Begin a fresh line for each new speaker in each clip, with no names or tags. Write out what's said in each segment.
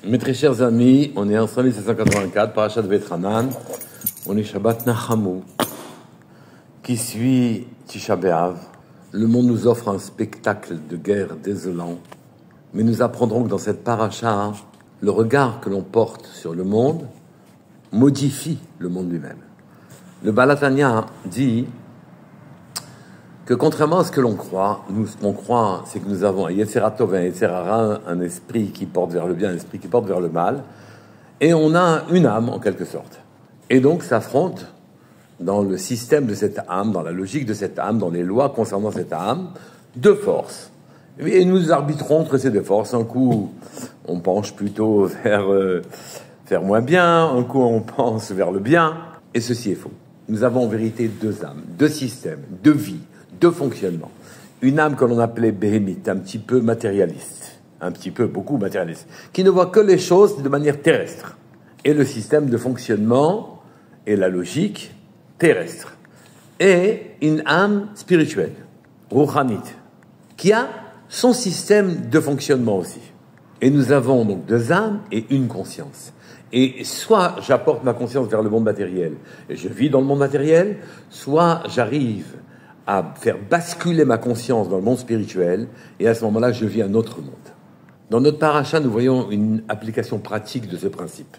Mes très chers amis, on est en 1784, Parashat Veitranan, on est Shabbat Nachamu, qui suit Tisha B'Av. Le monde nous offre un spectacle de guerre désolant, mais nous apprendrons que dans cette paracha, le regard que l'on porte sur le monde modifie le monde lui-même. Le Baal HaTanya dit que contrairement à ce que l'on croit, nous, ce qu'on croit, c'est que nous avons un Yetzer Tov et un Yetzer Hara, un esprit qui porte vers le bien, un esprit qui porte vers le mal, et on a une âme, en quelque sorte. Et donc, s'affrontent dans le système de cette âme, dans la logique de cette âme, dans les lois concernant cette âme, deux forces. Et nous arbitrons entre ces deux forces. Un coup, on penche plutôt vers faire moins bien, un coup, on pense vers le bien, et ceci est faux. Nous avons en vérité deux âmes, deux systèmes, deux vies, deux fonctionnements. Une âme que l'on appelait béhémite, un petit peu matérialiste, un petit peu, beaucoup matérialiste, qui ne voit que les choses de manière terrestre. Et le système de fonctionnement et la logique terrestre. Et une âme spirituelle, rouhanite, qui a son système de fonctionnement aussi. Et nous avons donc deux âmes et une conscience. Et soit j'apporte ma conscience vers le monde matériel, et je vis dans le monde matériel, soit j'arrive à faire basculer ma conscience dans le monde spirituel, et à ce moment-là, je vis un autre monde. Dans notre paracha, nous voyons une application pratique de ce principe.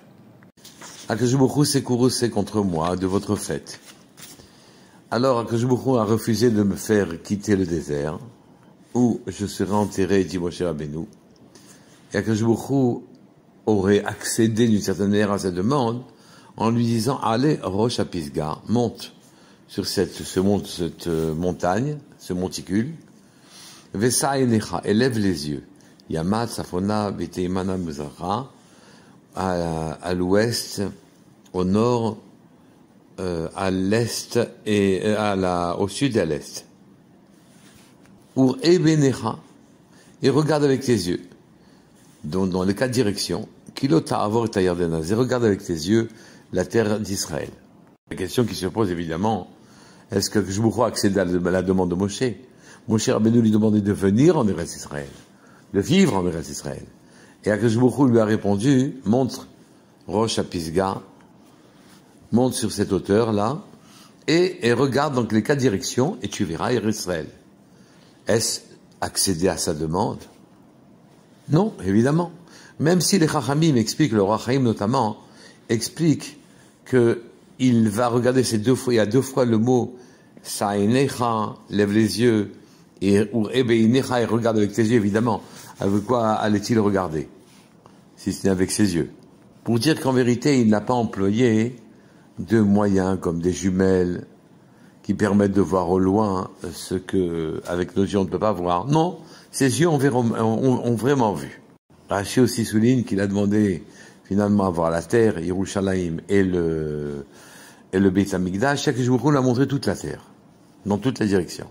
Akadosh Baruch Hu s'est courroucé contre moi de votre fête. Alors Akadosh Baruch Hu a refusé de me faire quitter le désert, où je serai enterré, dit Moshe Rabbeinu. Et Akadosh Baruch Hu aurait accédé d'une certaine manière à cette demande en lui disant « Allez, Rosh HaPisga, monte sur cette montagne, ce monticule, Vesa Enecha, élève les yeux, Yamat, Safona, Beteimana, Mezara, à l'ouest, au nord, à l'est et au sud et à l'est. Pour Ebenecha, et regarde avec tes yeux, dans les quatre directions, Kilota Avor et Tayardenaz, et regarde avec tes yeux la terre d'Israël. La question qui se pose évidemment, est-ce que je vous accède à la demande de Moshe? Moshe Rabbeinu lui demandait de venir en Eretz Israël, de vivre en Eretz Israël. Et Akadosh Baruch Hu lui a répondu, monte Rosh HaPisga, monte sur cette hauteur-là, et regarde dans les quatre directions, et tu verras Eretz Israël. Est-ce accéder à sa demande? Non, évidemment. Même si les Chachamim expliquent, le Roi Chaim notamment, explique qu'il va regarder ces deux fois, il y a deux fois le mot Sa'enecha, lève les yeux, et Ebeinecha, et regarde avec tes yeux, évidemment. Avec quoi allait-il regarder? Si ce n'est avec ses yeux. Pour dire qu'en vérité, il n'a pas employé de moyens comme des jumelles qui permettent de voir au loin ce que, avec nos yeux, on ne peut pas voir. Non, ses yeux ont vraiment vu. Rashi aussi souligne qu'il a demandé finalement à voir la terre, Yerushalayim et le Beit HaMikdash. Chaque jour, on a montré toute la terre, dans toutes les directions.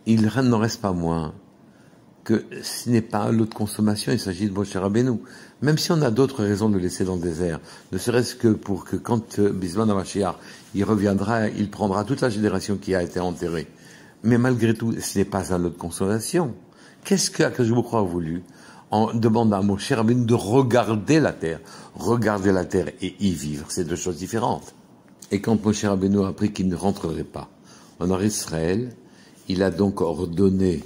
Il n'en reste pas moins que ce n'est pas un lot de consommation, il s'agit de Moshe Rabbeinu. Même si on a d'autres raisons de le laisser dans le désert, ne serait-ce que pour que quand Bizman HaMashiach, il reviendra, il prendra toute la génération qui a été enterrée. Mais malgré tout, ce n'est pas un lot de consolation. Qu'est-ce que Akadosh Baruch Hu a voulu? En demandant à Moshe Rabbeinu de regarder la terre et y vivre. C'est deux choses différentes. Et quand Moshe Rabbeinu a appris qu'il ne rentrerait pas en Israël, il a donc ordonné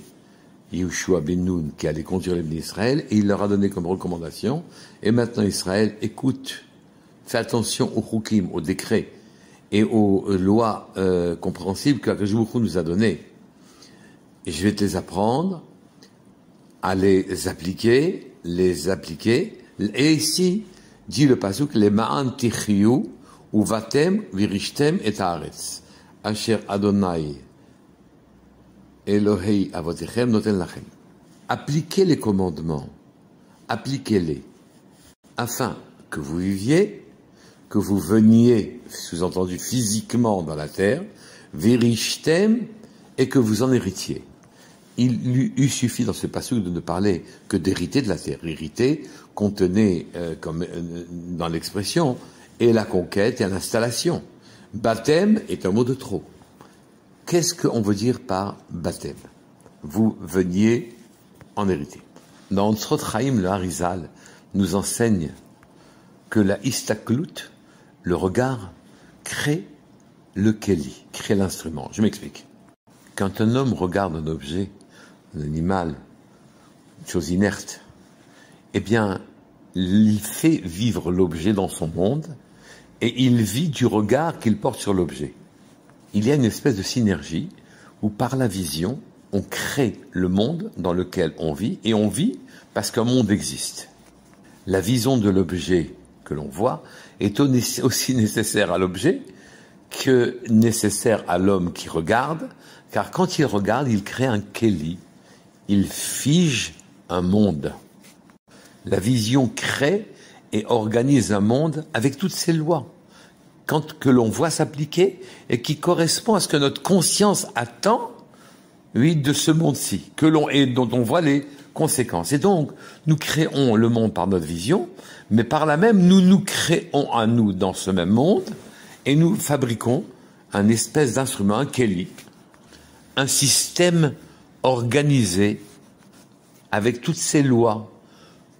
Yehoshua ben Nun qui allait conduire les bénis d'Israël, et il leur a donné comme recommandation, et maintenant Israël, écoute, fais attention aux chukim, aux décrets, et aux lois compréhensibles que Akadosh Baruch Hu nous a données. Et je vais te les apprendre, à les appliquer, et ici, dit le pasuk, les ma'an tichyu, ou vatem, virishtem et haaretz, asher Adonai, Elohei avotechem noten lachem. Appliquez les commandements, appliquez-les, afin que vous viviez, que vous veniez, sous-entendu physiquement dans la terre, virishtem, et que vous en héritiez. Il lui eût suffi dans ce passage de ne parler que d'hériter de la terre. Hériter contenait, comme dans l'expression, et la conquête et l'installation. Baptême est un mot de trop. Qu'est-ce qu'on veut dire par baptême? Vous veniez en hériter. Dans Tzrot Chaim, le Harizal, nous enseigne que la istaklut, le regard, crée le keli, crée l'instrument. Je m'explique. Quand un homme regarde un objet, un animal, une chose inerte, eh bien, il fait vivre l'objet dans son monde et il vit du regard qu'il porte sur l'objet. Il y a une espèce de synergie où par la vision, on crée le monde dans lequel on vit et on vit parce qu'un monde existe. La vision de l'objet que l'on voit est aussi nécessaire à l'objet que nécessaire à l'homme qui regarde, car quand il regarde, il crée un keli, il fige un monde. La vision crée et organise un monde avec toutes ses lois, que l'on voit s'appliquer et qui correspond à ce que notre conscience attend, oui, de ce monde-ci, et dont on voit les conséquences. Et donc, nous créons le monde par notre vision, mais par là même, nous nous créons à nous dans ce même monde et nous fabriquons un espèce d'instrument, un keli, un système organisé avec toutes ces lois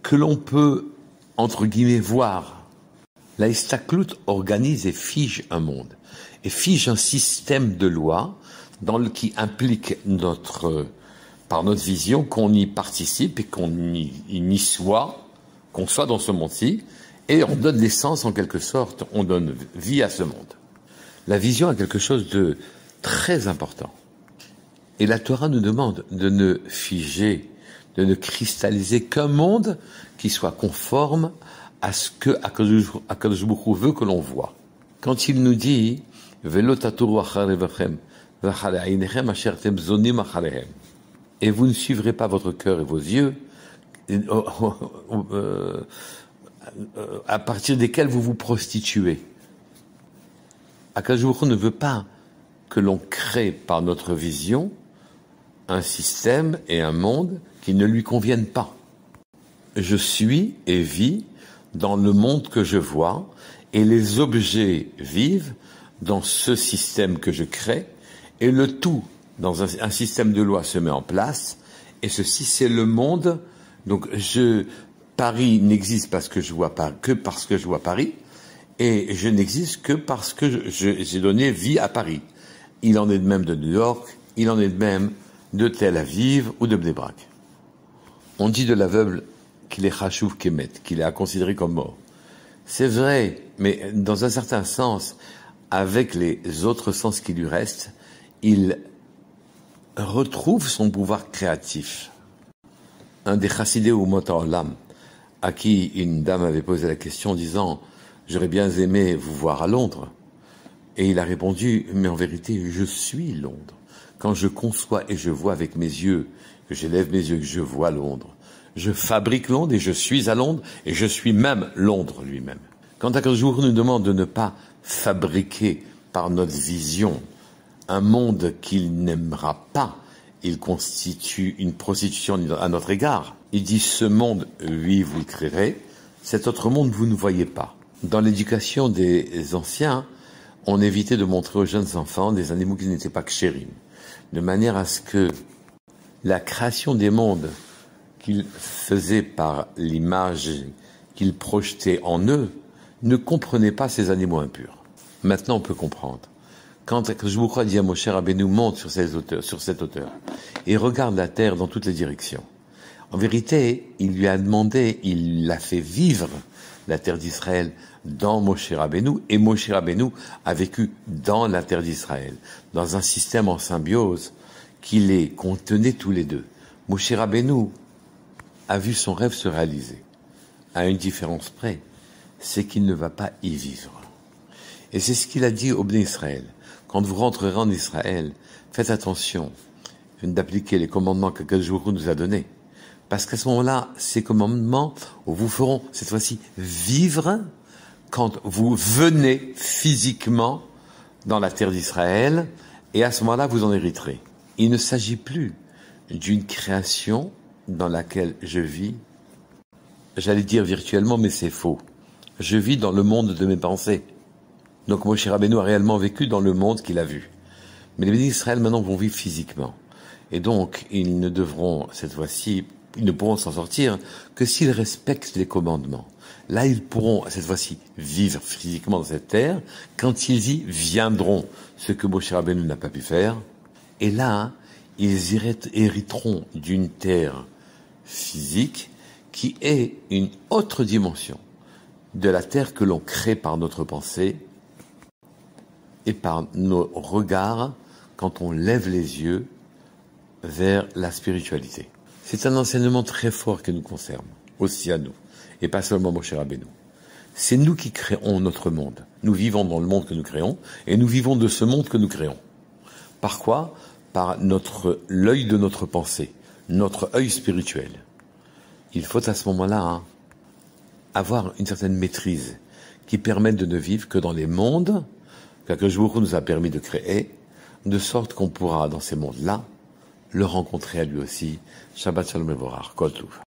que l'on peut, entre guillemets, voir. La istaklut organise et fige un monde, et fige un système de lois qui implique par notre vision qu'on y participe et qu'on y soit, qu'on soit dans ce monde-ci, et on donne l'essence en quelque sorte, on donne vie à ce monde. La vision a quelque chose de très important. Et la Torah nous demande de ne figer, de ne cristalliser qu'un monde qui soit conforme à ce que Akadosh Baruch Hu veut que l'on voit. Quand il nous dit Velo taturu acharevachem v'acharei einechem asher atem zonim acharehem, et vous ne suivrez pas votre cœur et vos yeux à partir desquels vous vous prostituez. Akadosh Baruch Hu ne veut pas que l'on crée par notre vision un système et un monde qui ne lui conviennent pas. Je suis et vis dans le monde que je vois, et les objets vivent dans ce système que je crée, et le tout, dans un système de loi, se met en place, et ceci, c'est le monde. Donc, Paris n'existe que parce que je vois Paris, et je n'existe que parce que j'ai donné vie à Paris. Il en est de même de New York, il en est de même de Tel Aviv ou de Bnei Brak. On dit de l'aveugle qu'il est chashuv kemet, qu'il est à considérer comme mort. C'est vrai, mais dans un certain sens, avec les autres sens qui lui restent, il retrouve son pouvoir créatif. Un des chassidés ou Olam, à qui une dame avait posé la question en disant « J'aurais bien aimé vous voir à Londres ». Et il a répondu « Mais en vérité, je suis Londres. Quand je conçois et je vois avec mes yeux, que j'élève mes yeux, que je vois Londres, je fabrique Londres et je suis à Londres et je suis même Londres lui-même. » Quand Akadosh Baruch Hu nous demande de ne pas fabriquer par notre vision un monde qu'il n'aimera pas, il constitue une prostitution à notre égard. Il dit ce monde, oui, vous le créerez, cet autre monde, vous ne voyez pas. Dans l'éducation des anciens, on évitait de montrer aux jeunes enfants des animaux qui n'étaient pas kshérim, de manière à ce que la création des mondes qu'ils faisaient par l'image qu'ils projetaient en eux ne comprenaient pas ces animaux impurs. Maintenant, on peut comprendre. Quand je vous crois, dit à Moshe Rabbeinu, monte sur cette hauteur et regarde la terre dans toutes les directions. En vérité, il lui a demandé, il l'a fait vivre la terre d'Israël dans Moshe Rabbeinu, et Moshe Rabbeinu a vécu dans la terre d'Israël, dans un système en symbiose qui les contenait tous les deux. Moshe Rabbeinu a vu son rêve se réaliser, à une différence près, c'est qu'il ne va pas y vivre. Et c'est ce qu'il a dit au Bnei Israël. Quand vous rentrerez en Israël, faites attention d'appliquer les commandements que Akadosh Baruch Hu nous a donnés. Parce qu'à ce moment-là, ces commandements vous feront, cette fois-ci, vivre quand vous venez physiquement dans la terre d'Israël, et à ce moment-là, vous en hériterez. Il ne s'agit plus d'une création dans laquelle je vis, j'allais dire virtuellement, mais c'est faux. Je vis dans le monde de mes pensées. Donc Moshe Rabbeinu a réellement vécu dans le monde qu'il a vu. Mais les bénis d'Israël maintenant vont vivre physiquement. Et donc, ils ne devront, cette fois-ci, ils ne pourront s'en sortir que s'ils respectent les commandements. Là, ils pourront, cette fois-ci, vivre physiquement dans cette terre, quand ils y viendront, ce que Moshe Rabbeinu n'a pas pu faire. Et là, ils hériteront d'une terre physique qui est une autre dimension de la terre que l'on crée par notre pensée et par nos regards quand on lève les yeux vers la spiritualité. C'est un enseignement très fort qui nous concerne, aussi à nous, et pas seulement Moshe Rabbeinu. C'est nous qui créons notre monde. Nous vivons dans le monde que nous créons, et nous vivons de ce monde que nous créons. Par quoi ? Par l'œil de notre pensée, notre œil spirituel. Il faut à ce moment-là avoir une certaine maîtrise qui permette de ne vivre que dans les mondes qu'Akadosh Baruch Hu nous a permis de créer, de sorte qu'on pourra, dans ces mondes-là, le rencontrer à lui aussi. Shabbat Shalom Mevorach, Kol Tov.